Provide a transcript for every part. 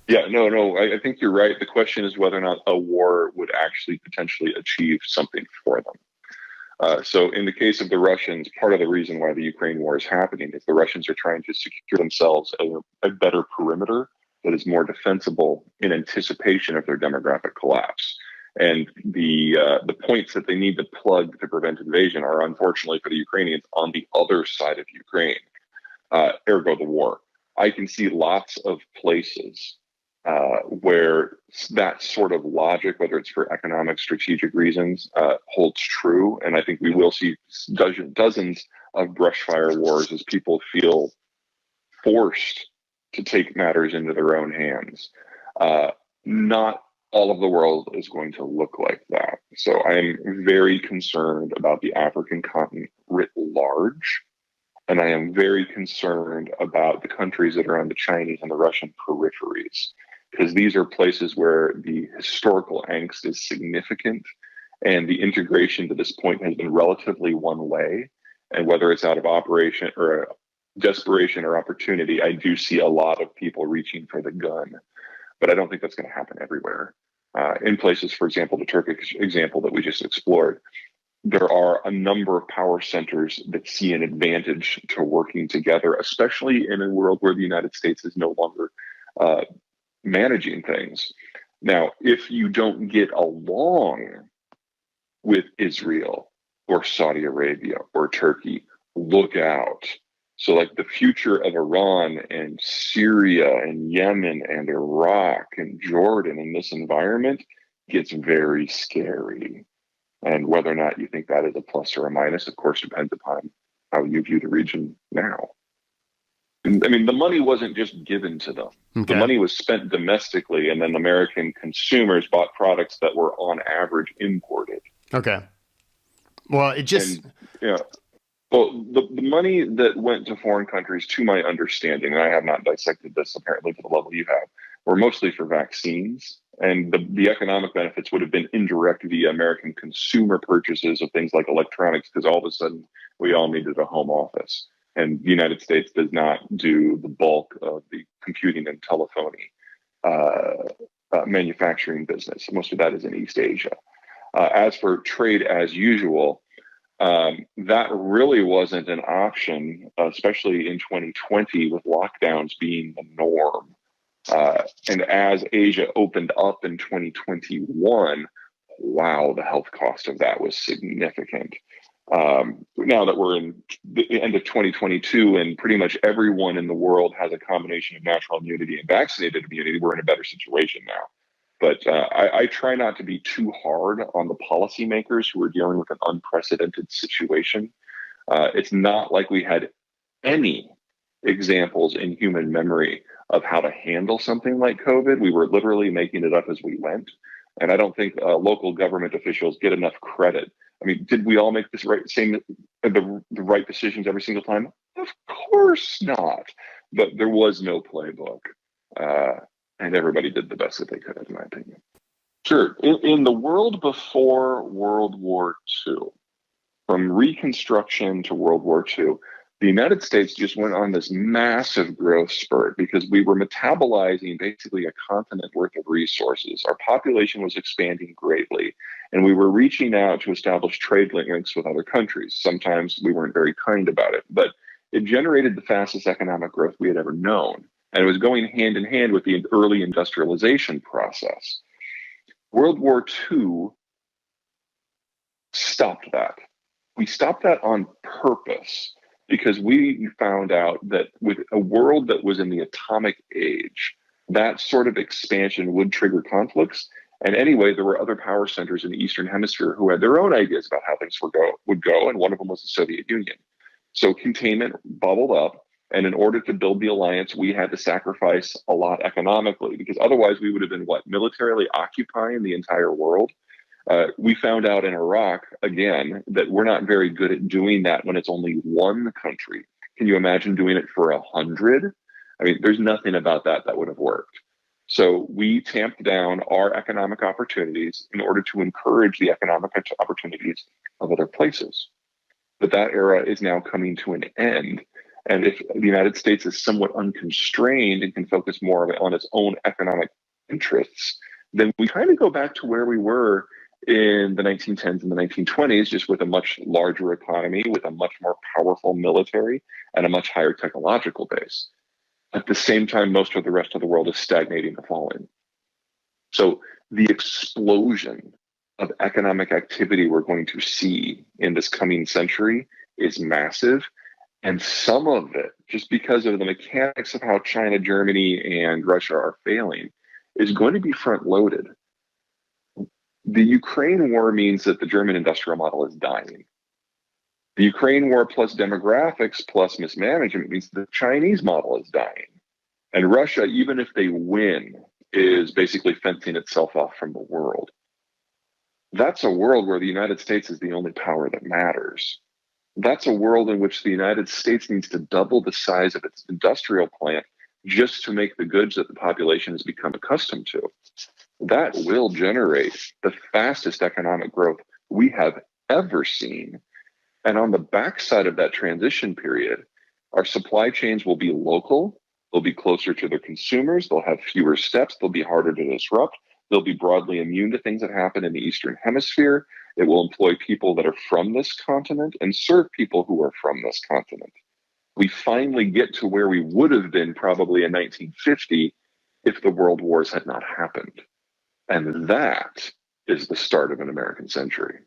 Yeah, no, I think you're right. The question is whether or not a war would actually potentially achieve something for them. So in the case of the Russians, part of the reason why the Ukraine war is happening is the Russians are trying to secure themselves a better perimeter that is more defensible in anticipation of their demographic collapse. And the points that they need to plug to prevent invasion are unfortunately for the Ukrainians on the other side of Ukraine, ergo the war. I can see lots of places where that sort of logic, whether it's for economic, strategic reasons, holds true. And I think we will see dozens of brushfire wars as people feel forced to take matters into their own hands. Not all of the world is going to look like that. So I'm very concerned about the African continent writ large. And I am very concerned about the countries that are on the Chinese and the Russian peripheries, because these are places where the historical angst is significant and the integration to this point has been relatively one way. And whether it's out of operation or desperation or opportunity, I do see a lot of people reaching for the gun. But I don't think that's going to happen everywhere. In places, for example, the Turkish example that we just explored, there are a number of power centers that see an advantage to working together, especially in a world where the United States is no longer managing things. Now, if you don't get along with Israel or Saudi Arabia or Turkey, look out. So like the future of Iran and Syria and Yemen and Iraq and Jordan in this environment gets very scary. And whether or not you think that is a plus or a minus, of course, depends upon how you view the region now. I mean, the money wasn't just given to them. The Okay. money was spent domestically, and then American consumers bought products that were on average imported. Okay. Well, it just, And yeah, well, the money that went to foreign countries, to my understanding, and I have not dissected this apparently to the level you have, were mostly for vaccines. And the economic benefits would have been indirect via American consumer purchases of things like electronics, because all of a sudden we all needed a home office. And the United States does not do the bulk of the computing and telephony manufacturing business. Most of that is in East Asia. As for trade as usual, that really wasn't an option, especially in 2020 with lockdowns being the norm. And as Asia opened up in 2021, wow, the health cost of that was significant. Now that we're in the end of 2022 and pretty much everyone in the world has a combination of natural immunity and vaccinated immunity, we're in a better situation now. But I try not to be too hard on the policymakers who are dealing with an unprecedented situation. It's not like we had any examples in human memory of how to handle something like COVID. We were literally making it up as we went. And I don't think local government officials get enough credit. I mean, did we all make this the right decisions every single time? Of course not. But there was no playbook. And everybody did the best that they could, in my opinion. Sure. In the world before World War II, from Reconstruction to World War II, the United States just went on this massive growth spurt because we were metabolizing basically a continent worth of resources. Our population was expanding greatly, and we were reaching out to establish trade links with other countries. Sometimes we weren't very kind about it, but it generated the fastest economic growth we had ever known. And it was going hand in hand with the early industrialization process. World War II stopped that. We stopped that on purpose because we found out that with a world that was in the atomic age, that sort of expansion would trigger conflicts. And anyway, there were other power centers in the Eastern Hemisphere who had their own ideas about how things would go, and one of them was the Soviet Union. So containment bubbled up, and in order to build the alliance, we had to sacrifice a lot economically, because otherwise we would have been, militarily occupying the entire world. We found out in Iraq, again, that we're not very good at doing that when it's only one country. Can you imagine doing it for 100? I mean, there's nothing about that that would have worked. So we tamped down our economic opportunities in order to encourage the economic opportunities of other places. But that era is now coming to an end. And if the United States is somewhat unconstrained and can focus more on its own economic interests, then we kind of go back to where we were in the 1910s and the 1920s, just with a much larger economy, with a much more powerful military, and a much higher technological base. At the same time, most of the rest of the world is stagnating to falling. So the explosion of economic activity we're going to see in this coming century is massive. And some of it, just because of the mechanics of how China, Germany, and Russia are failing, is going to be front loaded. The Ukraine war means that the German industrial model is dying. The Ukraine war plus demographics plus mismanagement means the Chinese model is dying. And Russia, even if they win, is basically fencing itself off from the world. That's a world where the United States is the only power that matters. That's a world in which the United States needs to double the size of its industrial plant just to make the goods that the population has become accustomed to. That will generate the fastest economic growth we have ever seen. And on the backside of that transition period, our supply chains will be local, they'll be closer to their consumers, they'll have fewer steps, they'll be harder to disrupt, they'll be broadly immune to things that happen in the Eastern Hemisphere. It will employ people that are from this continent and serve people who are from this continent. We finally get to where we would have been probably in 1950 if the world wars had not happened. And that is the start of an American century.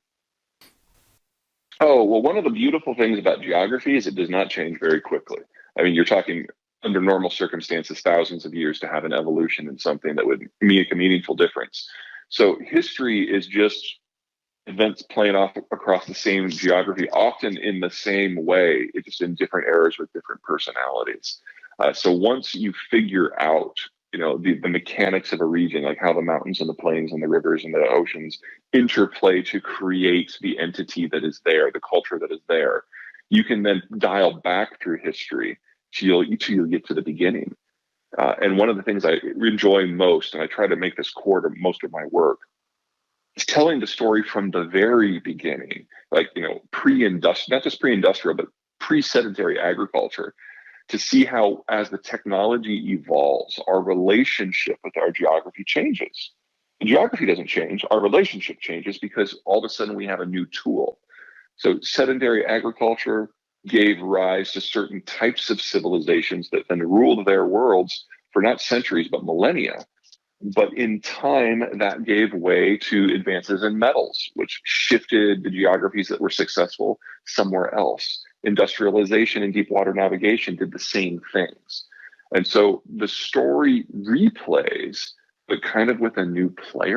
Oh, well, one of the beautiful things about geography is it does not change very quickly. I mean, you're talking under normal circumstances, thousands of years to have an evolution in something that would make a meaningful difference. So history is just events playing off across the same geography, often in the same way, it's just in different eras with different personalities. So once you figure out, the mechanics of a region, like how the mountains and the plains and the rivers and the oceans interplay to create the entity that is there, the culture that is there, you can then dial back through history till you get to the beginning. And one of the things I enjoy most, and I try to make this core to most of my work, is telling the story from the very beginning, like, pre-industrial, not just pre-industrial, but pre-sedentary agriculture, to see how, as the technology evolves, our relationship with our geography changes. The geography doesn't change, our relationship changes because all of a sudden we have a new tool. So sedentary agriculture gave rise to certain types of civilizations that then ruled their worlds for not centuries, but millennia. But in time, that gave way to advances in metals, which shifted the geographies that were successful somewhere else. Industrialization and deep water navigation did the same things. And so the story replays, but kind of with a new player.